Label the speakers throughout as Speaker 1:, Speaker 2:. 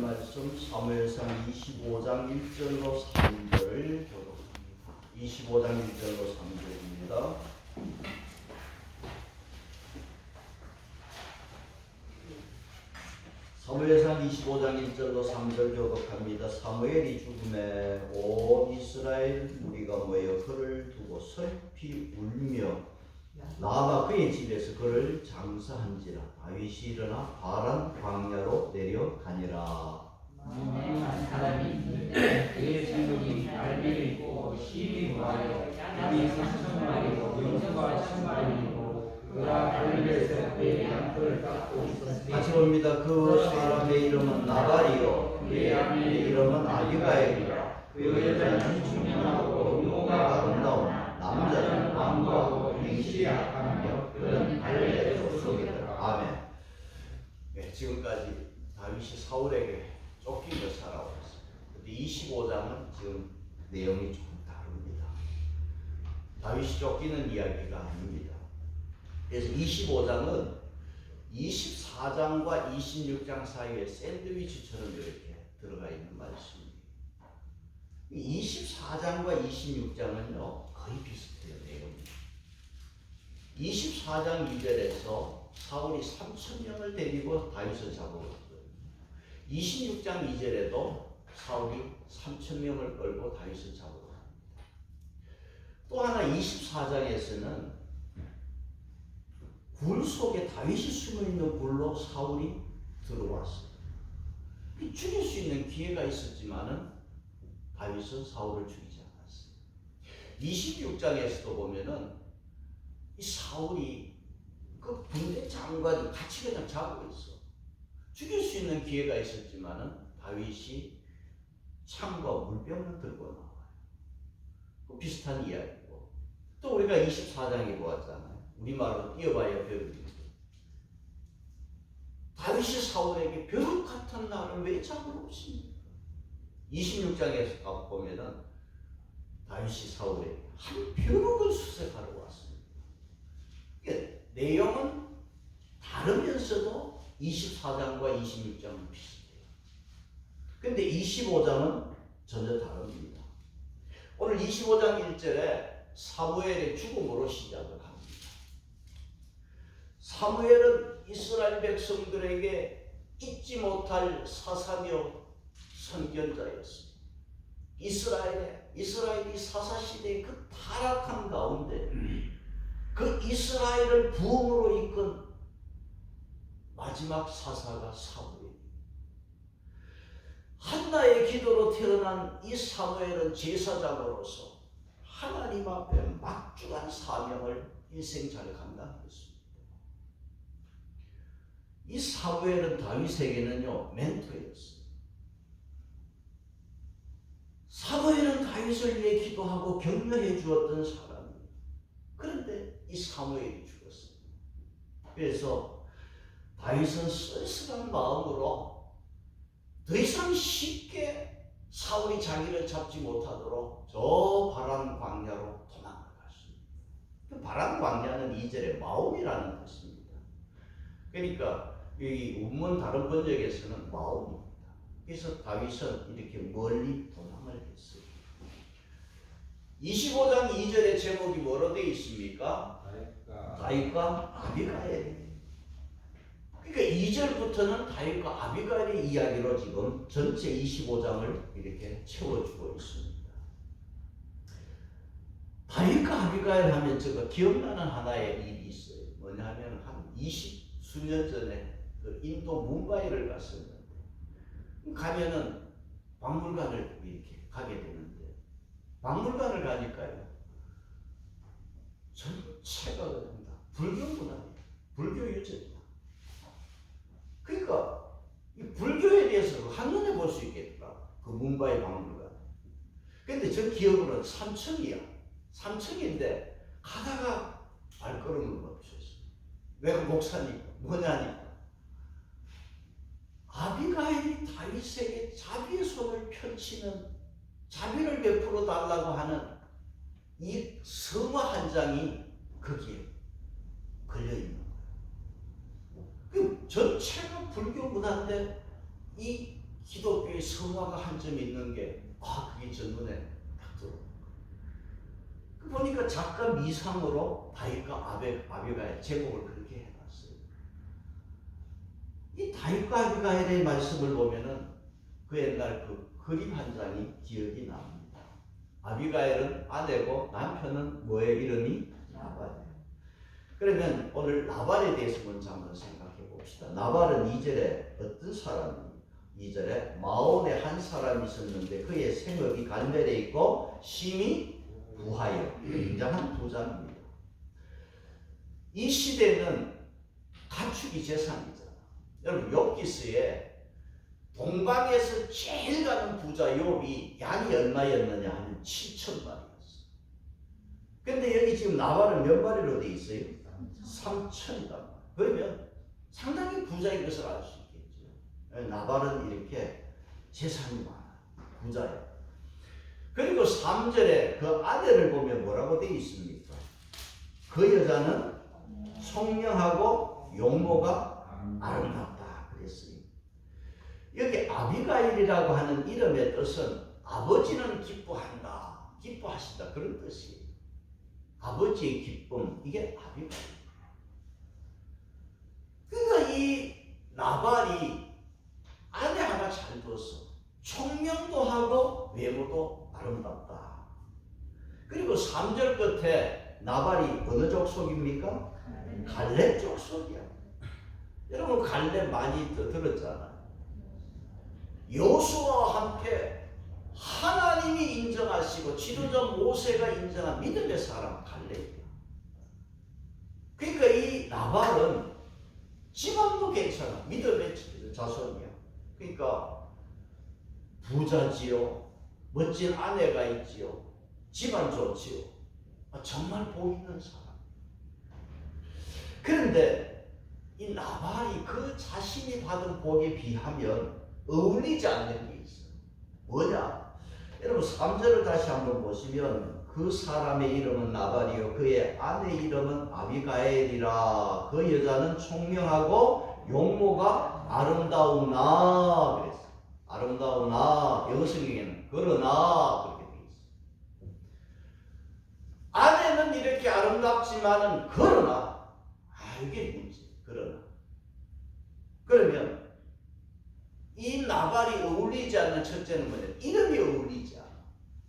Speaker 1: 말씀 사무엘상 25장 1절로 3절을 교독합니다. 25장 1절로 3절입니다. 사무엘상 25장 1절로 3절 교독합니다. 사무엘이 죽음에 온 이스라엘 무리가 모여 그를 두고 슬피 울며 나아가 그의 집에서 그를 장사한지라. 다윗이 일어나 바란 광야로 내려가니라.
Speaker 2: 유명한 사람이 있는데 그의 생물이 날개를 입고 심히 좋아요. 양이 3,000마리고 염소가 1,000마리이고 그가 갈릴리에서 그의 양털을 깎고 있었으니
Speaker 1: 같이 봅니다. 그 사람의 이름은 나발이요 그의 아내의 이름은 아비가일이라. 그 여자는 충명하고 용모가 아름다운 남자는 완고하고 행실이 악하며 그는 갈릴리 족속이더라. 아멘. 네, 지금까지 다윗이 사울에게 쫓기며 살아왔습니다. 근데 25장은 지금 내용이 조금 다릅니다. 다윗이 쫓기는 이야기가 아닙니다. 그래서 25장은 24장과 26장 사이에 샌드위치처럼 이렇게 들어가 있는 말씀입니다. 24장과 26장은요 거의 비슷해요. 내용이 24장 2절에서 사울이 3,000명을 데리고 다윗을 잡아왔거든요. 26장 2절에도 사울이 3,000명을 끌고 다윗을 잡아왔습니다. 또 하나 24장에서는 굴 속에 다윗이 숨어있는 굴로 사울이 들어왔어요. 죽일 수 있는 기회가 있었지만은 다윗은 사울을 죽이지 않았어요. 26장에서도 보면은 이 사울이 그 군대 장관이 같이 그냥 자고 있어. 죽일 수 있는 기회가 있었지만은 다윗이 창과 물병을 들고 나와요. 그 비슷한 이야기고. 또 우리가 24장에 보았잖아요. 우리말로 뛰어봐야 벼룩이죠. 다윗이 사울에게 벼룩 같은 나를 왜 잡으러 오십니까? 26장에서 보면은 다윗이 사울에게 한 벼룩을 수색하러 왔습니다. 내용은 다르면서도 24장과 26장은 비슷해요. 근데 25장은 전혀 다릅니다. 오늘 25장 1절에 사무엘의 죽음으로 시작을 합니다. 사무엘은 이스라엘 백성들에게 잊지 못할 사사며 선견자였습니다. 이스라엘이 사사시대의 그 타락한 가운데 그 이스라엘을 부흥으로 이끈 마지막 사사가 사무엘입니다. 한나의 기도로 태어난 이 사무엘은 제사장으로서 하나님 앞에 막중한 사명을 인생 잘 감당했습니다. 이 사무엘은 다윗에게는요 멘토였어요. 사무엘은 다윗을 위해 기도하고 격려해 주었던 사람이에요. 그런데 이 사무엘이 죽었어요. 그래서 다윗은 쓸쓸한 마음으로 더 이상 쉽게 사울이 자기를 잡지 못하도록 저 바란 광야로 도망갔습니다. 그 바란 광야는 2절에 마옴이라는 뜻입니다. 그러니까 이 원문 다른 번역에서는 마옴입니다. 그래서 다윗은 이렇게 멀리 도망을 했어요. 25장 2절의 제목이 뭐로 되어 있습니까? 다윗과 아비가일. 그러니까 2절부터는 다윗과 아비가일의 이야기로 지금 전체 25장을 이렇게 채워주고 있습니다. 다윗과 아비가일 하면 제가 기억나는 하나의 일이 있어요. 뭐냐면 한 20수년 전에 그 인도 뭄바이를 갔었는데 가면은 박물관을 이렇게 가게 되는데 박물관을 가니까요 전체가 다 불교 문화예요. 불교 유적이야. 그러니까 이 불교에 대해서 한눈에 볼 수 있겠더라. 그 뭄바이 박물관. 근데 저 기억으로는 3층이야. 3층인데 가다가 발걸음을 멈췄어. 왜 목사니까 뭐냐니까 아비가일이 다윗에게 자비의 손을 펼치는 자비를 베풀어 달라고 하는 이 성화 한 장이 거기에 걸려 있는 거예요. 그 전체가 불교 문화인데 이 기독교의 성화가 한 점 있는 게 그게 저 눈에 딱 들어. 그 보니까 작가 미상으로 다윗과 아비가일 제목을 그렇게 해놨어요. 이 다윗과 아비가일의 말씀을 보면은 그 옛날 그 그림 한 장이 기억이 납니다. 아비가일은 아내고 남편은 뭐의 이름이? 나발이에요. 그러면 오늘 나발에 대해서 먼저 한번 생각해 봅시다. 나발은 2절에 어떤 사람입니까? 2절에 마온에 한 사람이 있었는데 그의 생업이 갈멜에 있고 심히 부하여 굉장한 부자입니다. 이 시대는 가축이 재산이잖아. 여러분 욥기서에 동방에서 제일 가는 부자 욥이 양이 얼마였느냐 하면 7,000마리였어. 근데 여기 지금 나발은 몇 마리로 돼 있어요? 3,000이다. 그러면 상당히 부자인 것을 알 수 있겠죠. 나발은 이렇게 재산이 많아. 부자예요. 그리고 3절에 그 아내를 보면 뭐라고 되어 있습니까? 그 여자는 총명하고 용모가 아름답다 그랬어요. 여기 아비가일이라고 하는 이름의 뜻은 아버지는 기뻐한다, 기뻐하신다 그런 뜻이에요. 아버지의 기쁨, 이게 아비가일. 그러니까 이 나발이 아내 하나 잘 뒀어. 총명도 하고 외모도 아름답다. 그리고 3절 끝에 나발이 어느 족속입니까? 갈렙 족속이야. 여러분 갈렙 많이 들었잖아요. 여호수아와 함께 하나님이 인정하시고 지도자 모세가 인정한 믿음의 사람 갈렙이야. 그러니까 이 나발은 집안도 괜찮아. 믿음의 자손이야. 그러니까 부자지요. 멋진 아내가 있지요. 집안 좋지요. 정말 복 있는 사람. 그런데 이 나발이 그 자신이 받은 복에 비하면 어울리지 않는 게 있어요. 뭐냐? 여러분 3절을 다시 한번 보시면 그 사람의 이름은 나발이요 그의 아내 이름은 아비가일이라. 그 여자는 총명하고 용모가 아름다우나 그랬어요. 아름다우나. 영어 성경에는 그러나 그렇게 되어 있어요. 아내는 이렇게 아름답지만은 그러나 이게 문제. 그러면 이 나발이 어울리지 않는 첫째는 뭐냐? 이름이 어울리지 않아.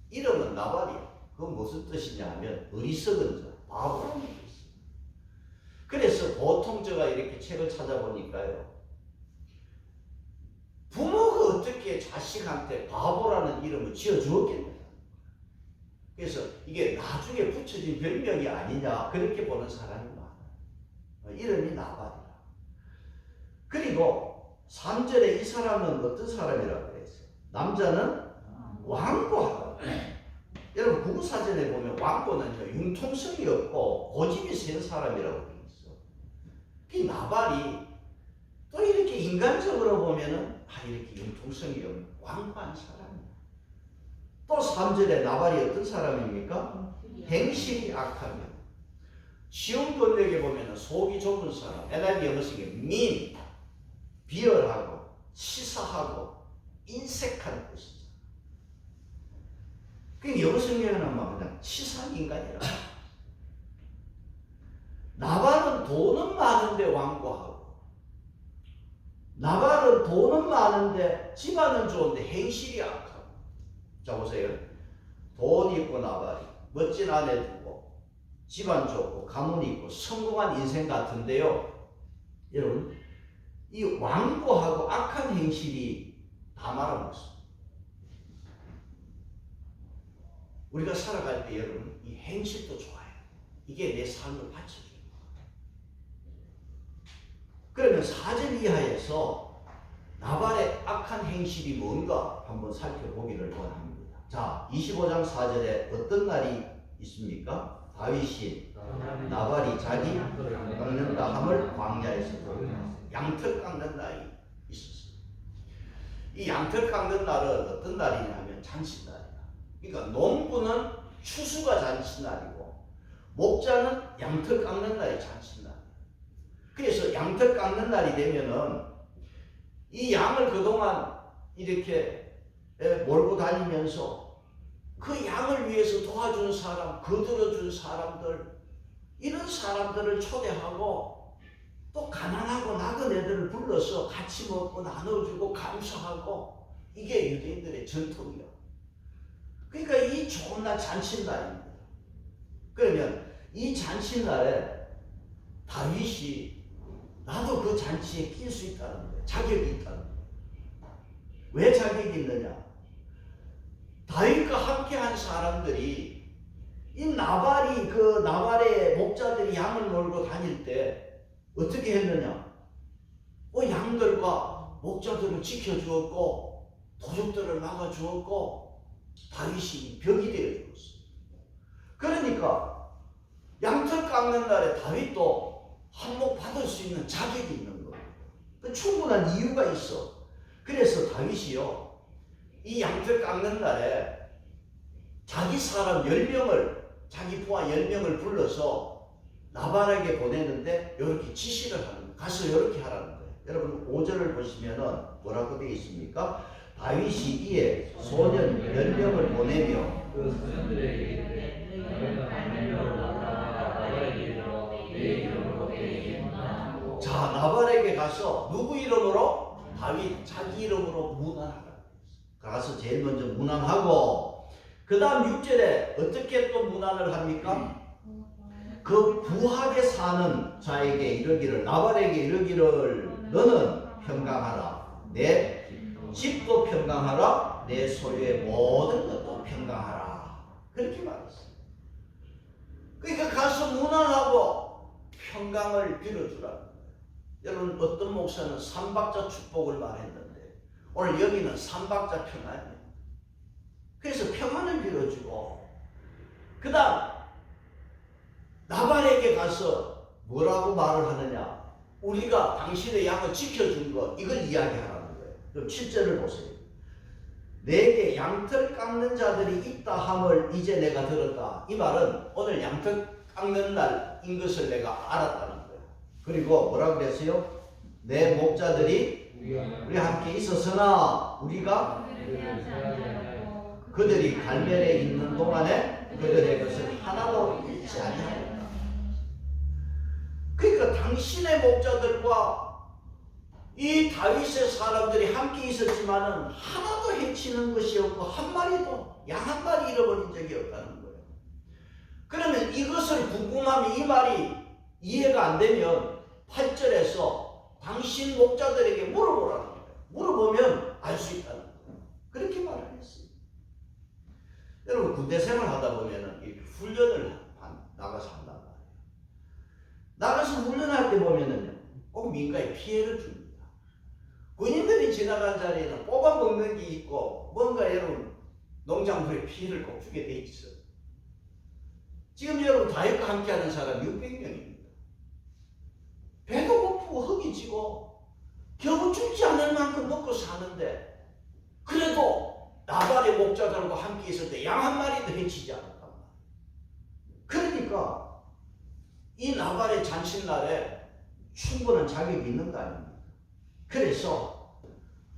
Speaker 1: 이름은 나발이야. 그건 무슨 뜻이냐 하면 어리석은 자, 바보라는 뜻이에요. 그래서 보통 제가 이렇게 책을 찾아보니까요. 부모가 어떻게 자식한테 바보라는 이름을 지어주었겠냐. 그래서 이게 나중에 붙여진 별명이 아니냐 그렇게 보는 사람이 많아요. 이름이 나발이야. 그리고 3절에 이 사람은 어떤 사람이라고 그랬어요? 남자는 완고하다. 여러분 구구사전에 보면 완고는요 융통성이 없고 고집이 센 사람이라고 되어 있어. 그 나발이 또 이렇게 인간적으로 보면은 이렇게 융통성이 없는 완고한 사람이야. 또 3절에 나발이 어떤 사람입니까? 행실이 악하며. 시험 번역에 보면은 속이 좁은 사람. NIV 영어식에 mean, 비열하고 치사하고 인색한 뜻이죠. 그 영어 성경에는 그냥 치사한 인간이라. 나발은 돈은 많은데 완고하고, 나발은 돈은 많은데 집안은 좋은데 행실이 악하고. 자 보세요. 돈 있고 나발이 멋진 아내 두고 집안 좋고 가문 있고 성공한 인생 같은데요. 여러분 이 완고하고 악한 행실이 다 말아먹었어. 우리가 살아갈 때 여러분 이 행실도 좋아요. 이게 내 삶을 받쳐줘요. 그러면 4절 이하에서 나발의 악한 행실이 뭔가 한번 살펴보기를 원합니다. 자 25장 4절에 어떤 날이 있습니까? 다윗이 나발이 자기 깎는다 함을 광야에서 보고 양털 깎는 날이 있었어요. 이 양털 깎는 날은 어떤 날이냐 하면 잔치날이야. 그러니까 농부는 추수가 잔치날이고 목자는 양털 깎는 날이 잔치날. 그래서 양털 깎는 날이 되면은 이 양을 그동안 이렇게 몰고 다니면서 그 양을 위해서 도와준 사람, 거들어준 사람들, 이런 사람들을 초대하고 또 가난하고 nak은 애들을 불러서 같이 먹고 나눠주고 감사하고, 이게 유대인들의 전통이야. 그러니까 이 좋은 날 잔칫날입니다. 그러면 이 잔칫날에 다윗이 나도 그 잔치에 낄 수 있다는 거예요. 자격이 있다는 거예요. 왜 자격이 있느냐? 다윗과 함께한 사람들이 이 나발의 목자들이 양을 몰고 다닐 때 어떻게 했느냐? 양들과 목자들을 지켜주었고 도둑들을 막아주었고 다윗이 벽이 되어주었어요. 그러니까 양털 깎는 날에 다윗도 한몫 받을 수 있는 자격이 있는 거예요. 충분한 이유가 있어. 그래서 다윗이요, 이 양털 깎는 날에 자기 사람 10명을, 자기 부하 10명을 불러서 나발에게 보내는데 이렇게 지시를 하는 거예요. 가서 이렇게 하라는 거예요. 여러분 5절을 보시면은 뭐라고 되어 있습니까? 다윗이 이에 소년 10명을 보내며
Speaker 2: 그 소년들에게 이르되 너희가 한 명을 나가다가 나발에게 이르러 내 이름으로 내게 문안하고.
Speaker 1: 자, 나발에게 가서 누구 이름으로? 다윗 자기 이름으로 문안하라. 가서 제일 먼저 문안하고, 그 다음 6절에 어떻게 또 문안을 합니까? 그 부하게 사는 자에게 이르기를, 나발에게 이르기를 너는 평강하라. 내 집도 평강하라. 내 소유의 모든 것도 평강하라. 그렇게 말했어요. 그러니까 가서 문안하고 평강을 빌어주라는 거예요. 여러분 어떤 목사는 삼박자 축복을 말했는데 오늘 여기는 삼박자 평안이에요. 그래서 평안을 빌어주고, 그 다음 나발에게 가서 뭐라고 말을 하느냐? 우리가 당신의 양을 지켜준 것, 이걸 이야기하라는 거예요. 그럼 7절을 보세요. 내게 양털 깎는 자들이 있다 함을 이제 내가 들었다. 이 말은 오늘 양털 깎는 날인 것을 내가 알았다는 거예요. 그리고 뭐라고 그랬어요? 내 목자들이 우리와 함께 있었으나 우리가 그들이 갈멜에 있는 동안에 그들의 것을 하나도 잃지 아니하였다. 그러니까 당신의 목자들과 이 다윗의 사람들이 함께 있었지만은 하나도 해치는 것이 없고 한 마리도, 양 한 마리 잃어버린 적이 없다는 거예요. 그러면 이것을 궁금하면, 이 말이 이해가 안 되면 8절에서 당신 목자들에게 물어보라는 거예요. 물어보면 알 수 있다는 거예요. 그렇게 말을 했어요. 여러분 군대 생활하다 보면은 이렇게 훈련을 나가서 한단 말이에요. 나가서 훈련할 때 보면은 꼭 민가에 피해를 줍니다. 군인들이 지나간 자리에는 뽑아먹는 게 있고 뭔가 여러분 농작물에 피해를 꼭 주게 돼 있어요. 지금 여러분 다윗과 함께하는 사람 600명입니다. 배도 고프고 흙이 지고 겨우 죽지 않을 만큼 먹고 사는데, 그래도 나발의 목자들과 함께 있을 때 양 한 마리도 해치지 않았단 말이에요. 그러니까 이 나발의 잔칫날에 충분한 자격이 있는 거 아닙니까? 그래서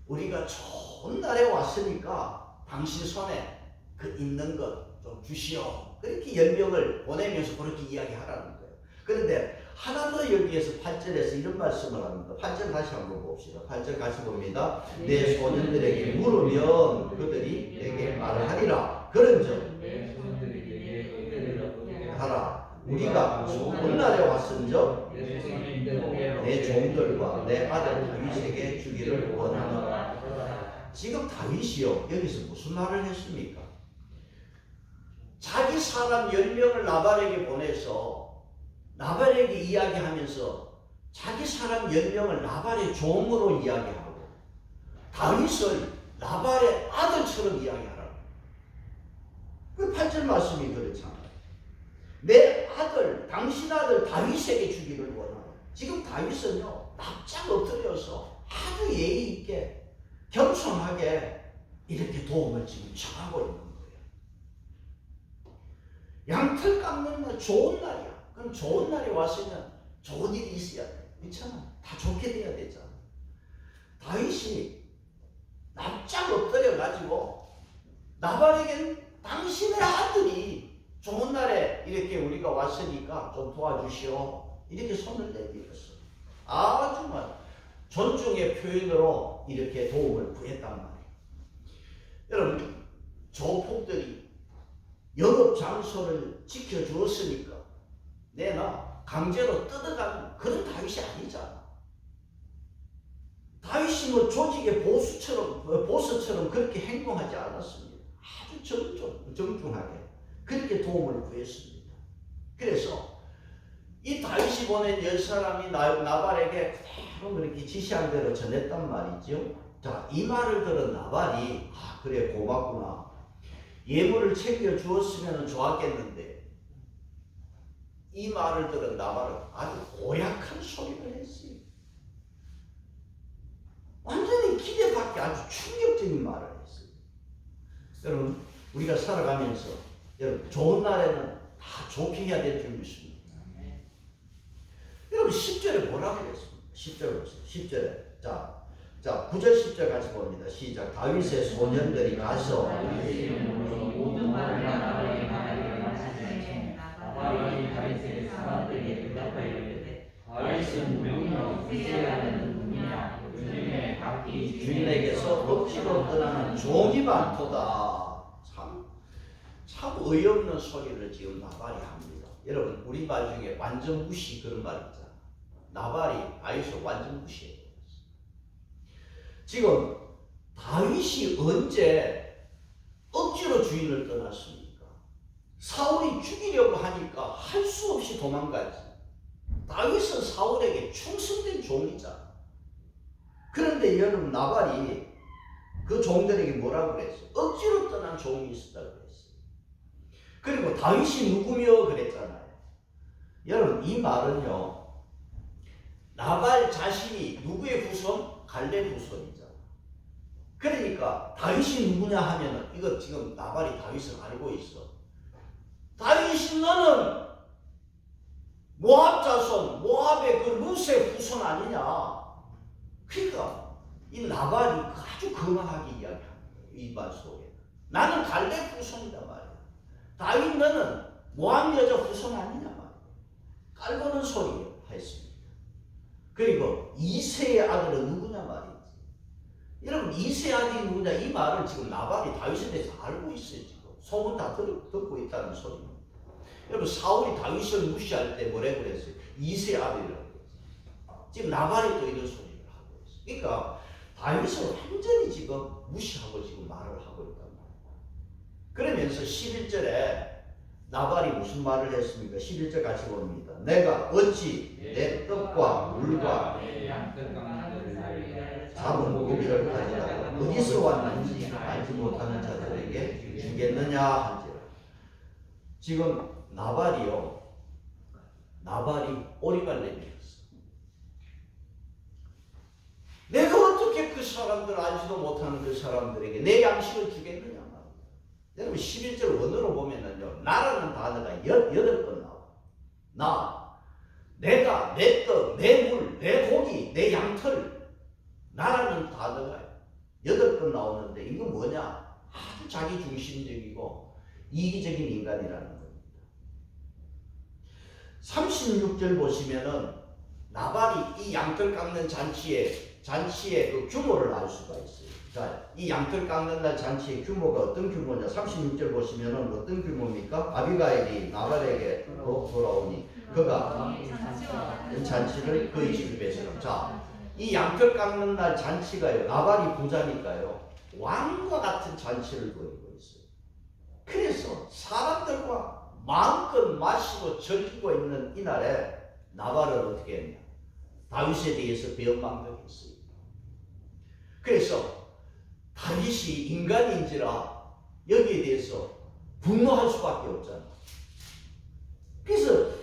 Speaker 1: 우리가 좋은 날에 왔으니까 당신 손에 그 있는 것 좀 주시오. 그렇게 10명을 보내면서 그렇게 이야기하라는 거예요. 그런데 하나 더 여기에서 8절에서 이런 말씀을 합니다. 8절 다시 한번 봅시다. 8절 같이 봅니다. 내 소년들에게 물으면 그들이 내게 말을 하리라. 그런즉
Speaker 2: 내 소년들이 내게
Speaker 1: 하라. 우리가 좋은 날에 왔은즉 내 종들과 내 아들 다윗에게 주기를 원하노라. 지금 다윗이요, 여기서 무슨 말을 했습니까? 자기 사람 10명을 나발에게 보내서 나발에게 이야기하면서 자기 사람 10명을 나발의 종으로 이야기하고 다윗을 나발의 아들처럼 이야기하라고. 그 8절 말씀이 그렇잖아요. 내 아들, 당신 아들 다윗에게 주기를 원하노라. 지금 다윗은요, 납작 엎드려서 아주 예의 있게 겸손하게 이렇게 도움을 지금 청하고 있는 거예요. 양털 깎는 날 좋은 날이야. 그럼 좋은 날이 왔으면 좋은 일이 있어야 돼. 그렇잖아. 다 좋게 돼야 되잖아. 다윗이 납작 엎드려 가지고 나발에겐 당신의 아들이 좋은 날에 이렇게 우리가 왔으니까 좀 도와주시오. 이렇게 손을 내밀었어. 아주 존중의 표현으로 이렇게 도움을 구했단 말이에요. 여러분, 조폭들이 영업 장소를 지켜주었으니까 내가 강제로 뜯어가는 그런 다윗이 아니잖아. 다윗이 뭐 조직의 보스처럼 그렇게 행동하지 않았습니다. 아주 정중하게 그렇게 도움을 구했습니다. 그래서 이 다윗이 보낸 10사람이 나발에게 그대로 그렇게 지시한 대로 전했단 말이죠. 자, 이 말을 들은 나발이 그래 고맙구나. 예물을 챙겨 주었으면 좋았겠는데 이 말을 들은 나발은 아주 고약한 소리를 했어요. 완전히 기대밖에 아주 충격적인 말을 했어요. 여러분, 우리가 살아가면서 여러분 좋은 날에는 다 좋게 해야 될 줄 믿습니다. 여러분 10절에 뭐라고 그랬습니까? 10절 보세요. 10절에 자 9절 10절 같이 봅니다. 시작. 다윗의 소년들이 가서
Speaker 2: 모든 말을 나발에게 말하여 나발이 다윗의 사람들에게 대답하여 다윗은 명령 이스라엘은 누구냐 요즘에 각기
Speaker 1: 주인에게서 억지로 떠나는 종이 많도다. 참 어이없는 소리를 지금 나발이 합니다. 여러분 우리 말 중에 완전 무시 그런 말 있잖아. 나발이 다윗을 완전 무시해요. 지금 다윗이 언제 억지로 주인을 떠났습니까? 사울이 죽이려고 하니까 할 수 없이 도망가지. 다윗은 사울에게 충성된 종이잖아. 그런데 여러분 나발이 그 종들에게 뭐라고 그랬어요? 억지로 떠난 종이 있었다고 그랬어요. 그리고 다윗이 누구며 그랬잖아요. 여러분 이 말은요, 나발 자신이 누구의 후손? 갈렙 후손이잖아. 그러니까 다윗이 누구냐 하면은 이거 지금 나발이 다윗을 알고 있어. 다윗이 너는 모압 자손, 모압의 그 루스의 후손 아니냐. 그러니까 이 나발이 아주 강하게 이야기합니다. 이 말 속에 나는 갈렙 후손이다 말이야. 다윗 너는 모압 여자 후손 아니냐 말이야. 깔보는 소리 했습니다. 그리고 이새의 아들은 누구냐 말이지. 여러분 이새의 아들이 누구냐 이 말을 지금 나발이 다윗에 대해서 알고 있어요. 지금 소문 다 듣고 있다는 소리입니다. 여러분 사울이 다윗을 무시할 때 뭐라고 그랬어요? 이새의 아들이라고 그랬어요. 지금 나발이 또 이런 소리를 하고 있어요. 그러니까 다윗을 완전히 지금 무시하고 지금 말을 하고 있단 말이에요. 그러면서 11절에 나발이 무슨 말을 했습니까? 11절 같이 봅니다. 내가 어찌 내 떡과 물과 잡은 고기를 가져다가 어디서 왔는지 알지 못하는 자들에게 주겠느냐 한지라. 지금 나발이 오리갈렘이었어. 내가 어떻게 그 사람들 알지도 못하는 그 사람들에게 내 양식을 주겠느냐 말이야. 여러분 11절 원어로 보면은요, 나라는 단어가 8번 나와. 내가, 내 떡, 내 물, 내 고기, 내 양털. 나라는 단어가 8번 나오는데 이건 뭐냐? 아주 자기 중심적이고 이기적인 인간이라는 겁니다. 36절 보시면은 나발이 이 양털 깎는 잔치의 그 규모를 알 수가 있어요. 자, 이 양털 깎는 날 잔치의 규모가 어떤 규모냐? 36절 보시면은 어떤 규모입니까? 아비가일이 나발에게 돌아오니 그가 잔치를 그의 집에서. 자, 이 양털 깎는 날 잔치가요, 나발이 부자니까요, 왕과 같은 잔치를 벌이고 있어요. 그래서 사람들과 마음껏 마시고 즐기고 있는 이날에 나발은 어떻게 했냐? 다윗에 대해서 배은망덕했어요. 그래서 다윗이 인간인지라 여기에 대해서 분노할 수밖에 없잖아. 그래서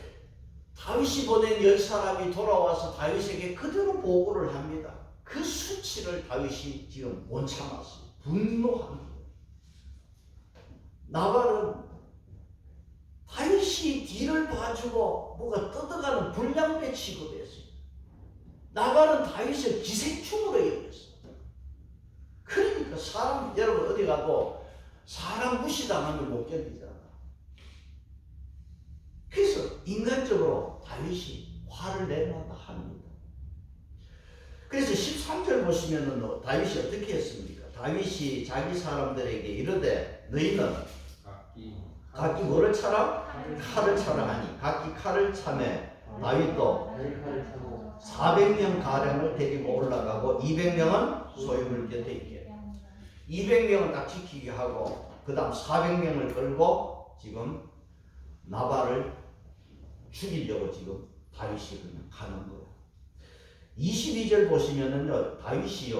Speaker 1: 다윗이 보낸 10사람이 돌아와서 다윗에게 그대로 보고를 합니다. 그 수치를 다윗이 지금 못 참았어요. 분노한 거예요. 나발은 다윗이 뒤를 봐주고 뭐가 뜯어가는 불량배 취급했어요. 나발은 다윗을 기생충으로 여겼어요. 그러니까 사람, 여러분 어디 가도 사람 무시당하면 못 견디잖아. 그래서 인간적으로 다윗이 화를 내는다 합니다. 그래서 13절 보시면은 다윗이 어떻게 했습니까? 다윗이 자기 사람들에게 이르되 너희는 각기 뭐를 차라? 칼을 차라 하니 각기 칼을 차매 다윗도 400명 가량을 데리고 올라가고 200명은 소유물 곁에 있게 200명은 딱 지키게 하고 그 다음 400명을 끌고 지금 나발을 죽이려고 지금 다윗이 그냥 가는 거예요. 22절 보시면은요, 다윗이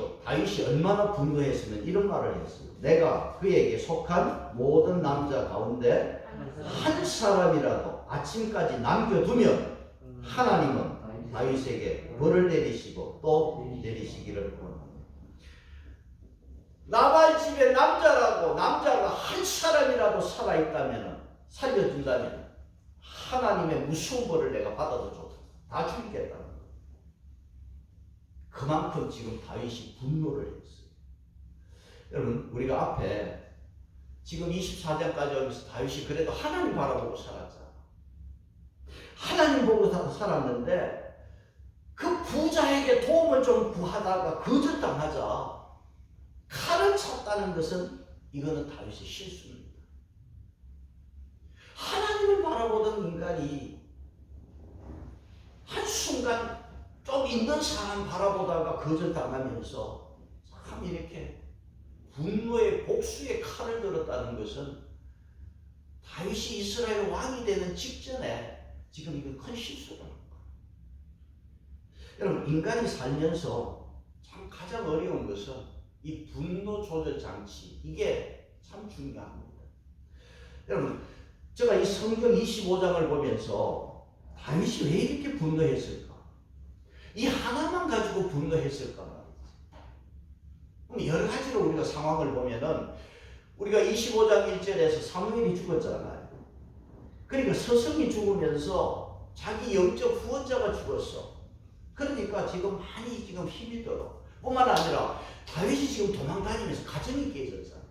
Speaker 1: 얼마나 분노했으면 이런 말을 했어요. 내가 그에게 속한 모든 남자 가운데 한 사람이라도 아침까지 남겨두면 하나님은 다윗에게 벌을 내리시고 또 내리시기를 원합니다. 나발 집에 남자가 한 사람이라도 살아있다면 살려준다면 하나님의 무서운 벌을 내가 받아도 좋다. 다 죽이겠다는 거예요. 그만큼 지금 다윗이 분노를 했어요. 여러분 우리가 앞에 지금 24장까지 오면서 다윗이 그래도 하나님 바라보고 살았잖아. 하나님 보고 살았는데 그 부자에게 도움을 좀 구하다가 거절당하자 칼을 찼다는 것은 이거는 다윗의 실수입니다. 하나님을 바라보던 인간이 한순간 좀 있는 사람 바라보다가 거절당하면서 참 이렇게 분노의 복수의 칼을 들었다는 것은 다윗이 이스라엘 왕이 되는 직전에 지금 이거 큰 실수라는 거예요. 여러분 인간이 살면서 참 가장 어려운 것은 이 분노 조절 장치 이게 참 중요합니다. 여러분 제가 이 성경 25장을 보면서 다윗이 왜 이렇게 분노했을까? 이 하나만 가지고 분노했을까 말이지. 그럼 여러 가지로 우리가 상황을 보면은 우리가 25장 1절에서 사무엘이 죽었잖아요. 그러니까 서성이 죽으면서 자기 영적 후원자가 죽었어. 그러니까 지금 많이 지금 힘이 들어. 뿐만 아니라 다윗이 지금 도망다니면서 가정이 깨졌잖아.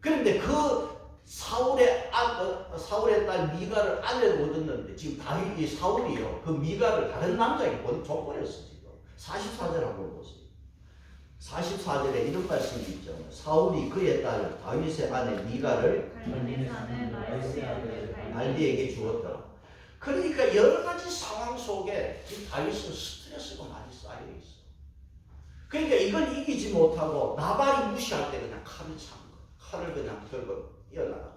Speaker 1: 그런데 그 사울의 딸 미가를 아내로 얻었는데 지금 다윗이 사울이요. 그 미가를 다른 남자에게 줘버렸어 지금. 44절 한번 보세요. 44절에 이런 말씀이 있죠. 사울이 그의 딸 다윗의 아내 미가를 알디에게 주었더라. 그러니까 여러 가지 상황 속에 지금 다윗은 스트레스가 많이 쌓여 있어. 그러니까 이걸 이기지 못하고 나발이 무시할 때 그냥 칼을 찬 거. 칼을 그냥 들고 뛰어나가는 거.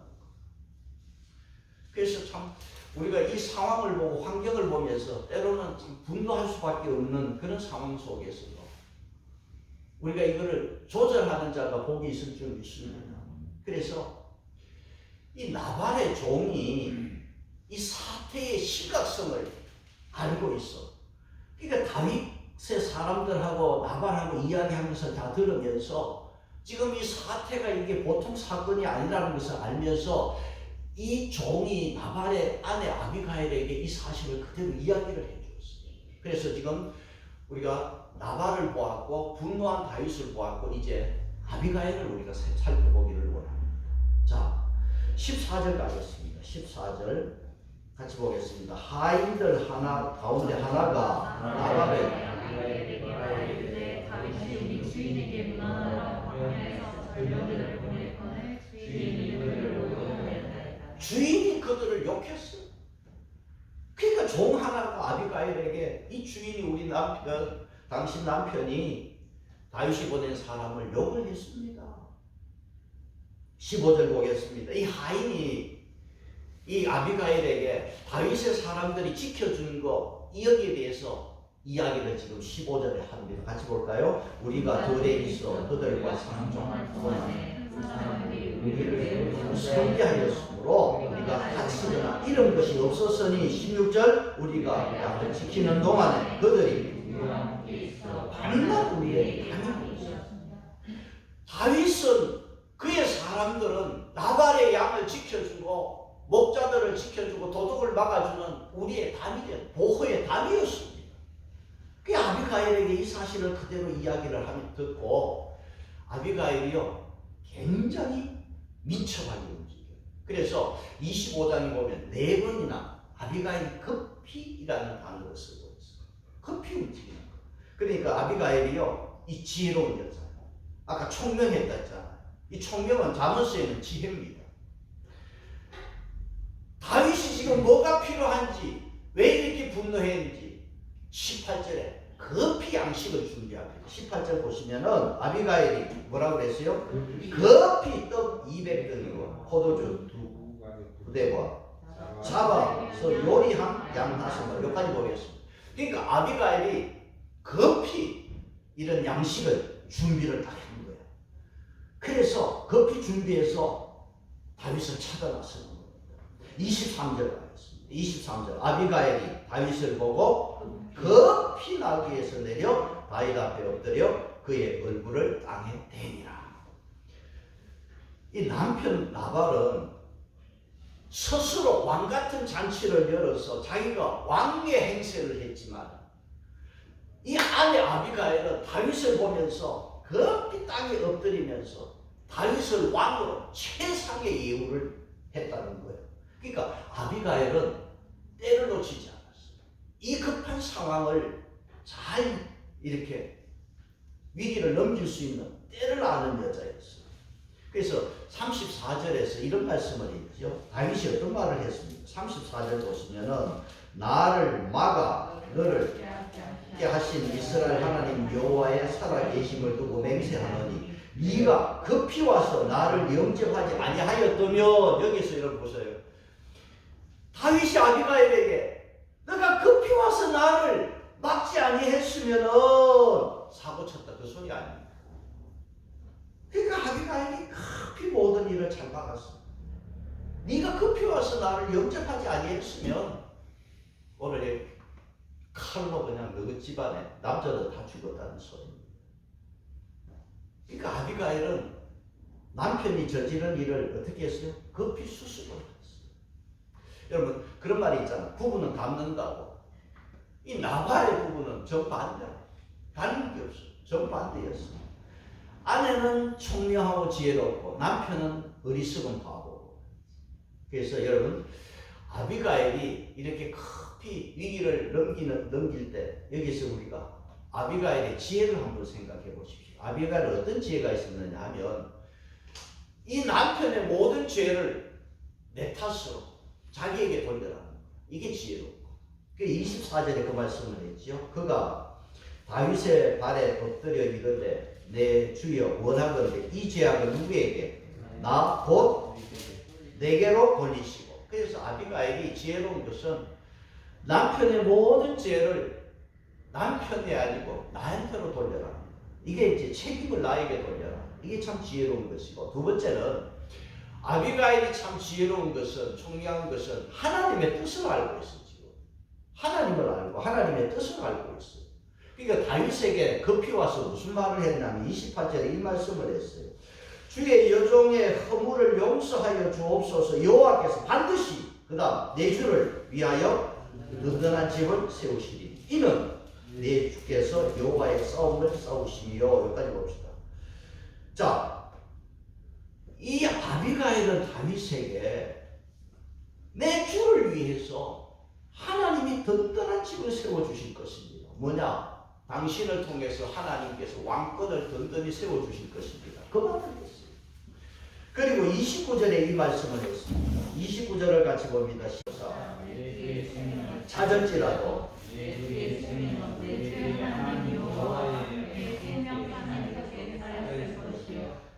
Speaker 1: 그래서 참 우리가 이 상황을 보고 환경을 보면서 때로는 참 분노할 수밖에 없는 그런 상황 속에서도 우리가 이거를 조절하는 자가 복이 있을 줄 믿습니다. 그래서 이 나발의 종이 이 사태의 심각성을 알고 있어. 그러니까 다윗의 사람들하고 나발하고 이야기하면서 다 들으면서 지금 이 사태가 이게 보통 사건이 아니라는 것을 알면서 이 종이 나발의 아내 아비가일에게 이 사실을 그대로 이야기를 해주었어요. 그래서 지금 우리가 나발을 보았고 분노한 다윗을 보았고 이제 아비가일을 우리가 살펴보기를 원합니다. 자, 14절 가겠습니다. 14절 같이 보겠습니다. 하인들 하나 가운데 하나가 나발에게
Speaker 3: 다윗이 주인에게 문안하라고 하면서 전령들을 보냈거늘 주인이 그들을 욕하였다.
Speaker 1: 주인이 그들을 욕했어요. 그러니까 종 하나가 아비가일에게 이 주인이 우리 남편, 당신 남편이 다윗이 보낸 사람을 욕을 했습니다. 15절 보겠습니다. 이 하인이 이 아비가일에게 다윗의 사람들이 지켜준 거 여기에 대해서 이야기를 지금 15절에 합니다. 같이 볼까요? 우리가 들에 있어 그들과 상종하네 우리를 섬기하였으므로 우리가 다치거나 이런 것이 없었으니 16절 우리가 양을 지키는 동안에 그들이 밤낮 우리에게 당하고 있었습니다. 다윗은 그의 사람들은 나발의 양을 지켜주고 목자들을 지켜주고 도둑을 막아주는 우리의 담이 된 보호의 담이었습니다. 그 아비가일에게 이 사실을 그대로 이야기를 하면 듣고 아비가일이요 굉장히 미쳐가지고 움직여요. 그래서 25장에 보면 4번이나 아비가일이 급히이라는 단어를 쓰고 있어요. 급히 움직이는 거. 그러니까 아비가일이요 이 지혜로운 여자예요. 아까 총명했다 했잖아요. 이 총명은 자문서에는 지혜입니다. 다윗이 지금 뭐가 필요한지 왜 이렇게 분노했는지 18절에 급히 양식을 준비합니다. 18절 보시면은 아비가일이 뭐라고 그랬어요? 급히 떡 200등이고 포도주 2부대와 잡아서 요리한 양 5마리. 여기까지 보겠습니다. 그러니까 아비가일이 급히 이런 양식을 준비를 딱 한 거예요. 그래서 급히 준비해서 다윗을 찾아 나서는 겁니다. 23절 가겠습니다. 23절 아비가일이 다윗을 보고 급히 나귀에서 내려 다윗 앞에 엎드려 그의 얼굴을 땅에 대니라. 이 남편 나발은 스스로 왕 같은 잔치를 열어서 자기가 왕의 행세를 했지만 이 아내 아비가일은 다윗을 보면서 급히 땅에 엎드리면서 다윗을 왕으로 최상의 예우를 했다는 거예요. 그러니까 아비가일은 때를 놓치지 않았어요. 이 급한 상황을 잘 이렇게 위기를 넘길 수 있는 때를 아는 여자였어요. 그래서 34절에서 이런 말씀을 했죠. 다윗이 어떤 말을 했습니까? 34절 보시면은 나를 막아 너를 깨 하신 이스라엘 하나님 여호와의 살아계심을 두고 맹세하노니 네가 급히 와서 나를 영접하지 아니하였다면 여기서 이런 보세요. 다윗이 아비가일에게 너가 급히 와서 나를 막지 아니했으면은 사고 쳤다 그 소리 아닙니까? 그러니까 아비가일이 급히 모든 일을 잘 막았어. 네가 급히 와서 나를 영접하지 아니했으면 오늘 칼로 그냥 너희 집안에 남자들 다 죽었다는 소리입니다. 그러니까 아비가일은 남편이 저지른 일을 어떻게 했어요? 급히 수습을 했어요. 여러분 그런 말이 있잖아. 부부는 닮는다고. 이 나발의 부부는 정반대야. 닮은 게 없어. 정반대였어. 아내는 총명하고 지혜롭고 남편은 어리석은 바보고. 그래서 여러분 아비가일이 이렇게 급히 위기를 넘길 때 여기서 우리가 아비가일의 지혜를 한번 생각해 보십시오. 아비가일은 어떤 지혜가 있었느냐 하면 이 남편의 모든 죄를 내 탓으로 자기에게 돌려라는 거예요. 이게 지혜롭고. 그 24절에 그 말씀을 했죠. 그가 다윗의 발에 엎드려 이르되 내 주여 원하건대 이 죄악은 누구에게? 나 곧 내게로 돌리시고. 그래서 아비가일이 지혜로운 것은 남편의 모든 죄를 남편이 아니고 나한테로 돌려라. 이게 이제 책임을 나에게 돌려라. 이게 참 지혜로운 것이고, 두 번째는 아비가일이 참 지혜로운 것은, 총명한 것은 하나님의 뜻을 알고 있었죠. 하나님을 알고 하나님의 뜻을 알고 있어요. 그러니까 다윗에게 급히 와서 무슨 말을 했냐면 28절에 이 말씀을 했어요. 주의 여종의 허물을 용서하여 주옵소서. 여호와께서 반드시 그 다음 내 주를 위하여 든든한 집을 세우시리. 이는 내 주께서 여호와의 싸움을 싸우시며. 여기까지 봅시다. 자, 이 아비가일은 다윗에게 내 주를 위해서 하나님이 든든한 집을 세워주실 것입니다. 뭐냐? 당신을 통해서 하나님께서 왕권을 든든히 세워주실 것입니다. 그 말을 했어요. 그리고 29절에 이 말씀을 했습니다. 29절을 같이 봅니다. 찾을지라도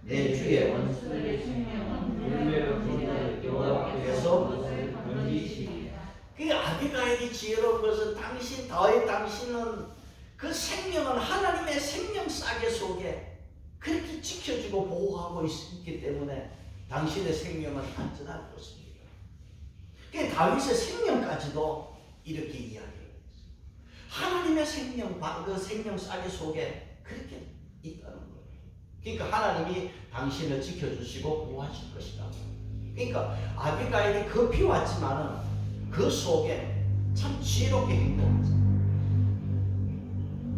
Speaker 1: 내 주의 원수의 생명은 여호와께서 건지시리라. 그 아비가일이 지혜로운 것은 당신은 그 생명은 하나님의 생명 싸개 속에 그렇게 지켜주고 보호하고 있기 때문에 당신의 생명은 안전할 것입니다. 그 다윗의 생명까지도 이렇게 이야기를 했어요. 하나님의 생명, 그 생명 싸개 속에 그렇게 있다는 거예요. 그러니까 하나님이 당신을 지켜주시고 보호하실 것이다. 그러니까 아비가일이 급히 왔지만은 그 속에 참 지혜롭게 행동하죠.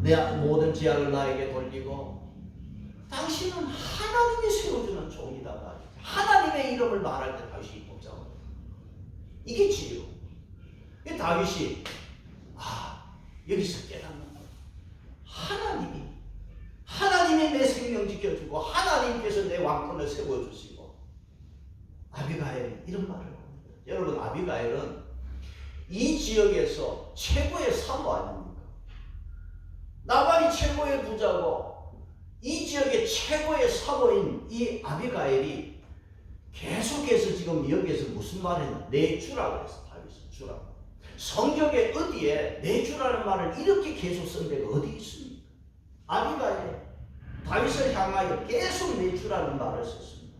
Speaker 1: 내 모든 지하를 나에게 돌리고 당신은 하나님이 세워주는 종이다 말이야. 하나님의 이름을 말할 때 다윗이 복잡합니다. 이게 지혜로. 다윗이 여기서 깨닫는 거예요. 하나님이 내 생명 지켜주고 하나님께서 내 왕권을 세워주시고 아비가일이 이런 말을 합니다. 여러분, 아비가일은 이 지역에서 최고의 사모 아닙니까? 나발이 최고의 부자고 이 지역의 최고의 사모인 이 아비가일이 계속해서 지금 여기에서 무슨 말을 내주라고 했어. 다윗은 주라고. 성경에 어디에 내주라는 말을 이렇게 계속 쓴 데가 어디 있습니까? 아비가일 다윗을 향하여 계속 내주라는 말을 썼습니다.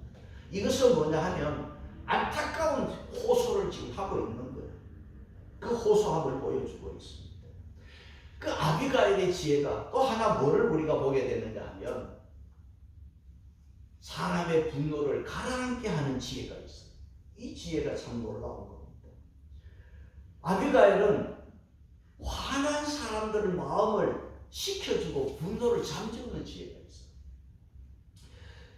Speaker 1: 이것은 뭐냐 하면 안타까운 호소를 지금 하고 있는 거예요. 그 호소함을 보여주고 있습니다. 그 아비가일의 지혜가 또 하나 뭐를 우리가 보게 되느냐 하면 사람의 분노를 가라앉게 하는 지혜가 있어요. 이 지혜가 참 놀라운 겁니다. 아비가일은 화난 사람들의 마음을 식혀주고 분노를 잠재우는 지혜가 있어요.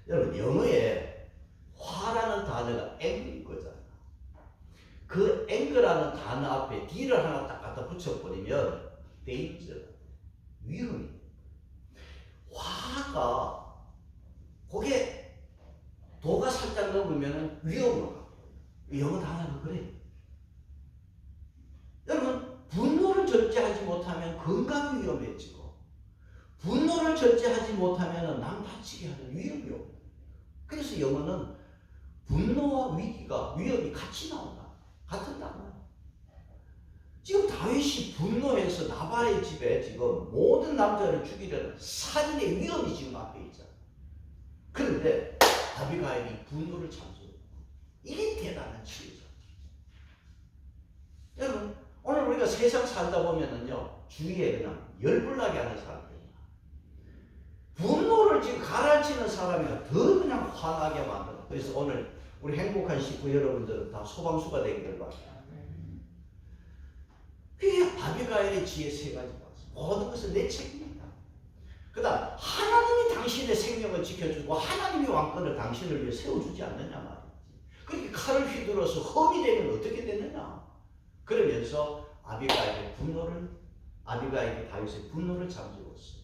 Speaker 1: 여러분, 영어에 화라는 단어가 anger인 거잖아. 그 anger라는 단어 앞에 D를 하나 딱 갖다 붙여버리면 danger, 위험이. 화가 거기에 도가 살짝 넘으면 위험을 갖고. 영어 단어가 그래. 여러분, 분노를 절제하지 못하면 건강이 위험해지고 분노를 절제하지 못하면 남 다치게 하는 위험이 옵니다. 그래서 영어는 분노와 위험이 같이 나온다. 같은 단어예요. 지금 다윗이 분노해서 나발의 집에 지금 모든 남자를 죽이려는 살인의 위험이 지금 앞에 있잖아요. 그런데 아비가일이 분노를 참죠. 이게 대단한 치유죠. 여러분, 오늘 우리가 세상 살다 보면은요, 주위에 그냥 열불나게 하는 사람들이야. 분노를 지금 가라앉히는 사람이 더 그냥 화나게 만들어. 그래서 오늘 우리 행복한 식구 여러분들은 다 소방수가 되기를 바랍니다. 그게 아비가일의 지혜 세 가지 봤어. 모든 것은 내 책임이다. 그 다음, 하나님이 당신의 생명을 지켜주고 하나님이 왕권을 당신을 위해 세워주지 않느냐 말이지. 그렇게 칼을 휘둘러서 험이 되면 어떻게 되느냐. 그러면서 아비가일이 다윗의 분노를 잠재웠어요.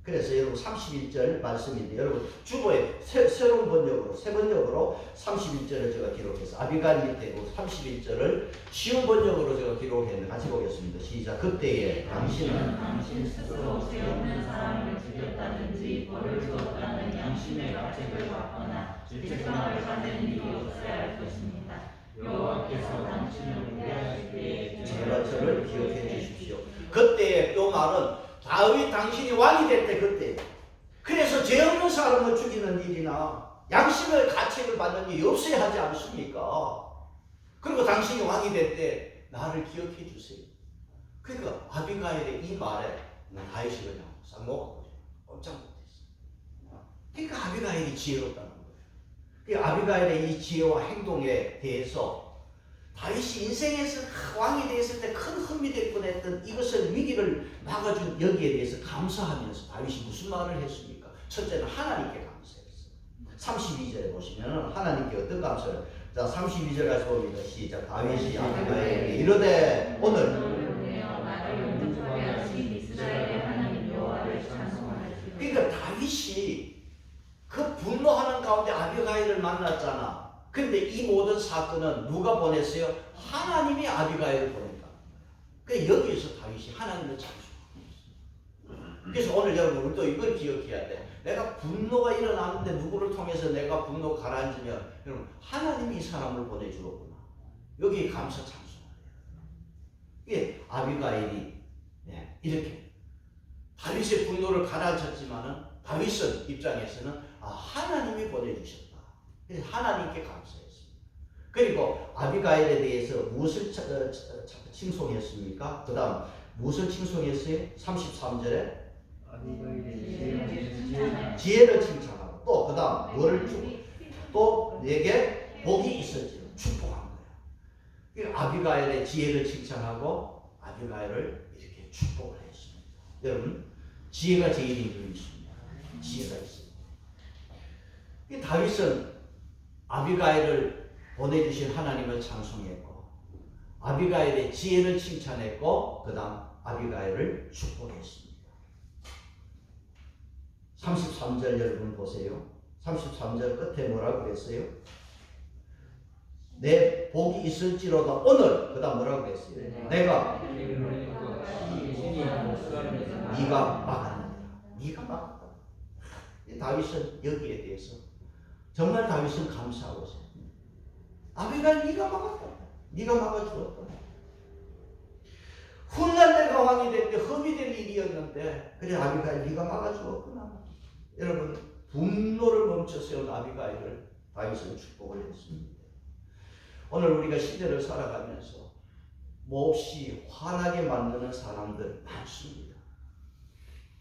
Speaker 1: 그래서 여러분 31절 말씀인데 여러분 주보에 새로운 번역으로 새 번역으로 31절을 제가 기록해서 아비가일 밑에 31절을 쉬운 번역으로 제가 기록했는데 같이 보겠습니다. 시작. 그때에 당신은
Speaker 3: 당신 스스로 죄 없는 사람을 죽였다든지 벌을 주었다는 양심의 가책을 받거나 죄성을 가진 일이 없어야 할 것입니다. 여호와께서 당신을 구해하실 때에
Speaker 1: 제가 저를 기억해 주십시오. 그때에 또 말은 다윗 당신이 왕이 될 때 그때. 그래서 죄 없는 사람을 죽이는 일이나 양심의 가책을 받는 일이 없어야 하지 않습니까? 그리고 당신이 왕이 될 때 나를 기억해 주세요. 그러니까 아비가일의 이 말에 다윗이 그냥 싹 먹었거든요. 꼼짝 못했어요. 그러니까 아비가일이 지혜롭다는 거예요. 그 아비가일의 이 지혜와 행동에 대해서 다윗이 인생에서 왕이 되었을 때 큰 흠이 될 뻔했던 이것을 위기를 막아준 여기에 대해서 감사하면서 다윗이 무슨 말을 했습니까? 첫째는 하나님께 감사했어요. 32절에 보시면 하나님께 어떤 감사를? 자, 32절 같이 봅니다. 시작. 다윗이 아비가일에게 이르되 오늘 그러니까 다윗이 그 분노하는 가운데 아비가일을 만났잖아. 근데 이 모든 사건은 누가 보냈어요? 하나님이 아비가일을 보냈다. 그러니까 여기에서 다윗이 하나님을 찬송하고 있어요. 그래서 오늘 여러분 우리도 이걸 기억해야 돼. 내가 분노가 일어나는데 누구를 통해서 내가 분노 가라앉으면 여러분 하나님이 이 사람을 보내주었구나. 여기에 감사 찬송을 해요. 이게 아비가일이 이렇게 다윗의 분노를 가라앉혔지만은 다윗의 입장에서는 하나님이 보내주셨다. 그래서 하나님께 감사했습니다. 그리고 아비가일에 대해서 무엇을 칭송했습니까? 그 다음 무엇을 칭송했어요? 33절에 지혜를 칭찬하고 또 그 다음 뭐를 주고 또 내게 복이 있었지 축복한 거예요. 아비가일의 지혜를 칭찬하고 아비가일을 이렇게 축복을 했습니다. 여러분 지혜가 제일 이름이십니다. 지혜가 있습니다. 이 다윗은 아비가일을 보내주신 하나님을 찬송했고 아비가일의 지혜를 칭찬했고 그 다음 아비가일을 축복했습니다. 33절 여러분 보세요. 33절 끝에 뭐라고 그랬어요? 내 복이 있을지로다 오늘 그 다음 뭐라고 그랬어요? 내가 네가 막았느니라. 네가 막았다. 다윗은 여기에 대해서 정말 다윗은 감사하고 있습니다. 아비가일 네가 막았다. 네가 막아주었다. 훗날 왕이 될 때 흠이 될 일이었는데 그래 아비가일 네가 막아주었구나. 여러분 분노를 멈춰 세운 아비가일을 다윗은 축복을 했습니다. 오늘 우리가 시대를 살아가면서 몹시 화나게 만드는 사람들 많습니다.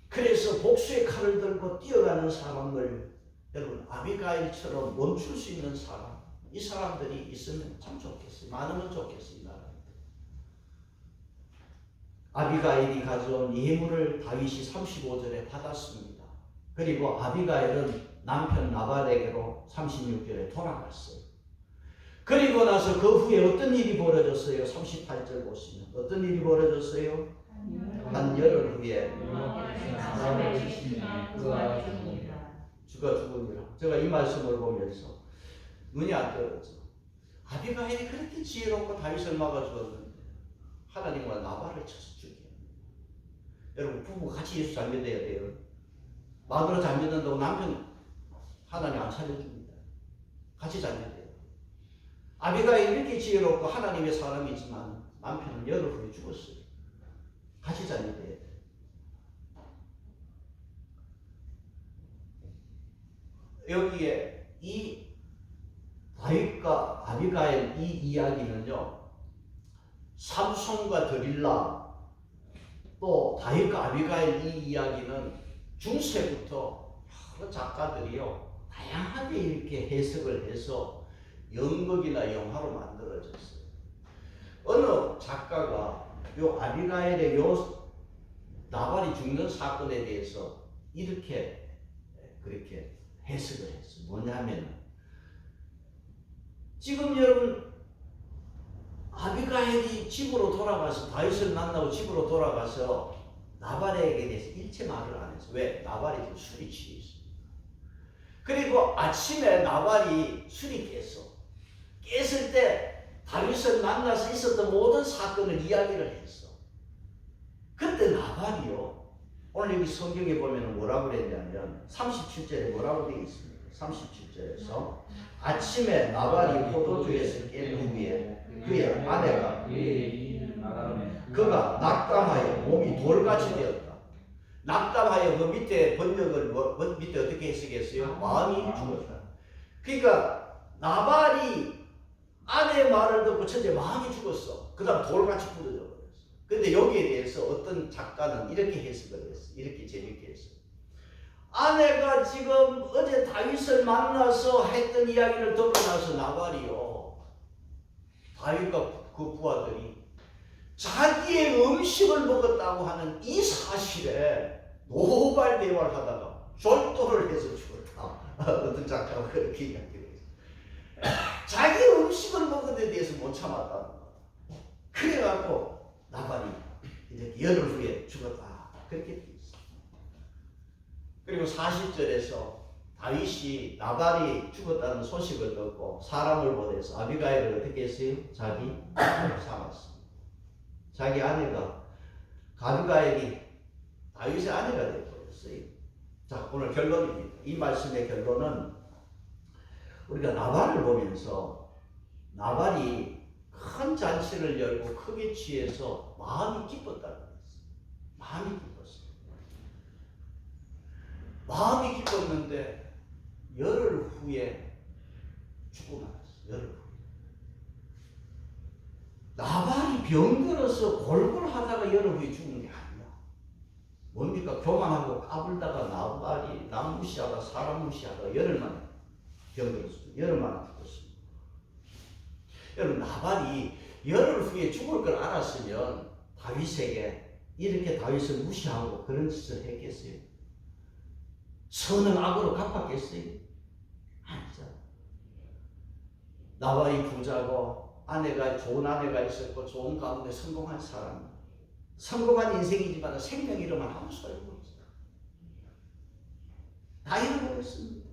Speaker 1: 그래서 복수의 칼을 들고 뛰어가는 사람을 여러분 아비가일처럼 멈출 수 있는 사람 이 사람들이 있으면 참 좋겠어요. 많으면 좋겠어요. 이 나라에. 아비가일이 가져온 예물을 다윗이 35절에 받았습니다. 그리고 아비가일은 남편 나발에게로 36절에 돌아갔어요. 그리고 나서 그 후에 어떤 일이 벌어졌어요? 38절 보시면 어떤 일이 벌어졌어요? 한 열흘 후에 주가 죽으니라. 제가 이 말씀을 보면서 눈이 안 떠졌죠. 아비가일이 그렇게 지혜롭고 다윗을 막아주었는데 하나님과 나발을 쳐서 죽여요. 여러분 부부 같이 예수 잘 믿어야 돼요. 마누라 잘 믿는다고 남편 하나님 안 살려줍니다. 같이 잘 믿어야 돼요. 아비가일이 이렇게 지혜롭고 하나님의 사람이지만 남편은 열흘 후에 죽었어요. 같이 잘 믿어야 돼요. 여기에 이 다윗과 아비가일 이 이야기는요, 삼손과 드릴라 또 다윗과 아비가일 이 이야기는 중세부터 여러 작가들이요 다양하게 이렇게 해석을 해서 연극이나 영화로 만들어졌어요. 어느 작가가 요 아비가일의 요 나발이 죽는 사건에 대해서 이렇게 그렇게 해석을 했어요. 뭐냐면 지금 여러분 아비가일이 집으로 돌아가서 다윗을 만나고 집으로 돌아가서 나발에게 대해서 일체 말을 안 했어요. 왜? 나발이 지금 술이 취해 있어요. 그리고 아침에 나발이 술이 깼을 때 다윗을 만나서 있었던 모든 사건을 이야기를 했어. 그때 나발이요. 오늘 여기 성경에 보면 뭐라고 그랬냐면 37절에 뭐라고 되어 있습니까? 37절에서 아침에 나발이 포도주에서 깬 후에 그의 아내가 그가 낙담하여 몸이 돌같이 되었다. 낙담하여 그 밑에 번역을 밑에 어떻게 해석했어요? 마음이 죽었다. 그러니까 나발이 아내의 말을 듣고 첫째 마음이 죽었어. 그 다음 돌같이 부러져 버렸어. 근데 여기에 대해서 어떤 작가는 이렇게 해석을 했어. 이렇게 재밌게 했어. 아내가 지금 어제 다윗을 만나서 했던 이야기를 듣고 나서 나발이요, 다윗과 그 부하들이 자기의 음식을 먹었다고 하는 이 사실에 노발 대화를 하다가 졸도를 해서 죽었다. 어떤 작가가 그렇게 이야기를 했어. 자기 음식을 먹은 데 대해서 못 참았다. 그래갖고 나발이 이렇게 열흘 후에 죽었다. 그렇게 돼 있어. 그리고 40절에서 다윗이 나발이 죽었다는 소식을 듣고 사람을 보내서 아비가일을 어떻게 했어요? 자기 아내로 삼았습니다. 자기 아내가 아비가일이 다윗의 아내가 되어버렸어요. 자, 오늘 결론입니다. 이 말씀의 결론은 우리가 나발을 보면서 나발이 큰 잔치를 열고 크게 취해서 마음이 기뻤다는 거였어요. 마음이 기뻤어요. 마음이 기뻤는데 열흘 후에 죽고 말았어요. 열흘 후에. 나발이 병들어서 골골하다가 열흘 후에 죽는 게 아니야. 뭡니까? 교만하고 까불다가 나발이 남 무시하다 사람 무시하다 열흘 만에 병들었어요. 열흘 만에 죽었습니다. 여러분 나발이 열흘 후에 죽을 걸 알았으면 다윗에게 이렇게 다윗을 무시하고 그런 짓을 했겠어요? 선은 악으로 갚았겠어요? 아니죠. 나발이 부자고 아내가 좋은 아내가 있었고 좋은 가운데 성공한 사람, 성공한 인생이지만 생명 잃으면 아무 소용없어요. 다 잃어버렸습니다.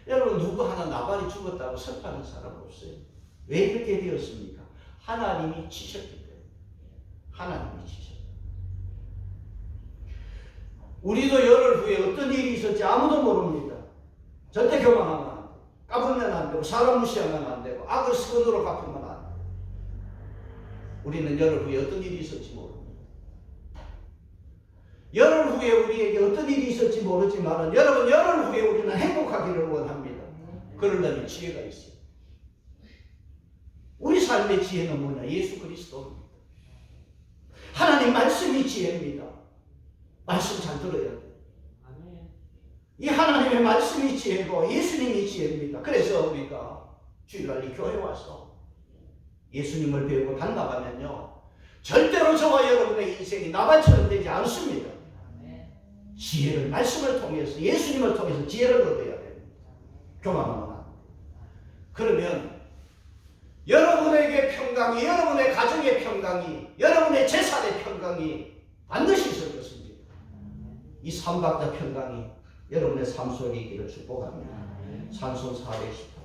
Speaker 1: 여러분, 누구 하나 나발이 죽었다고 슬퍼하는 사람 없어요. 왜 이렇게 되었습니까? 하나님이 치셨기 때문에. 하나님이 치셨다. 우리도 열흘 후에 어떤 일이 있을지 아무도 모릅니다. 절대 교만하면 안 되고, 까불면 안 되고, 사람 무시하면 안 되고, 악을 선으로 갚으면 안 되고. 우리는 열흘 후에 어떤 일이 있을지 모릅니다. 열흘 후에 우리에게 어떤 일이 있을지 모르지만 여러분, 열흘 후에 우리는 행복하기를 원합니다. 그러려면 지혜가 있어요. 우리 삶의 지혜는 뭐냐? 예수 그리스도입니다. 하나님 말씀이 지혜입니다. 말씀 잘 들어야 돼요. 이 하나님의 말씀이 지혜고 예수님이 지혜입니다. 그래서 우리가 주일날 이 교회 와서 예수님을 배우고 닮아가면요, 절대로 저와 여러분의 인생이 나발처럼 되지 않습니다. 지혜를, 말씀을 통해서, 예수님을 통해서 지혜를 얻어야 됩니다. 교만하면 안 돼요. 그러면 여러분에게 평강이, 여러분의 가정의 평강이, 여러분의 재산의 평강이 반드시 있을 것입니다. 이 삼박자 평강이 여러분의 삶 속에 있기를 축복합니다. 찬송 418.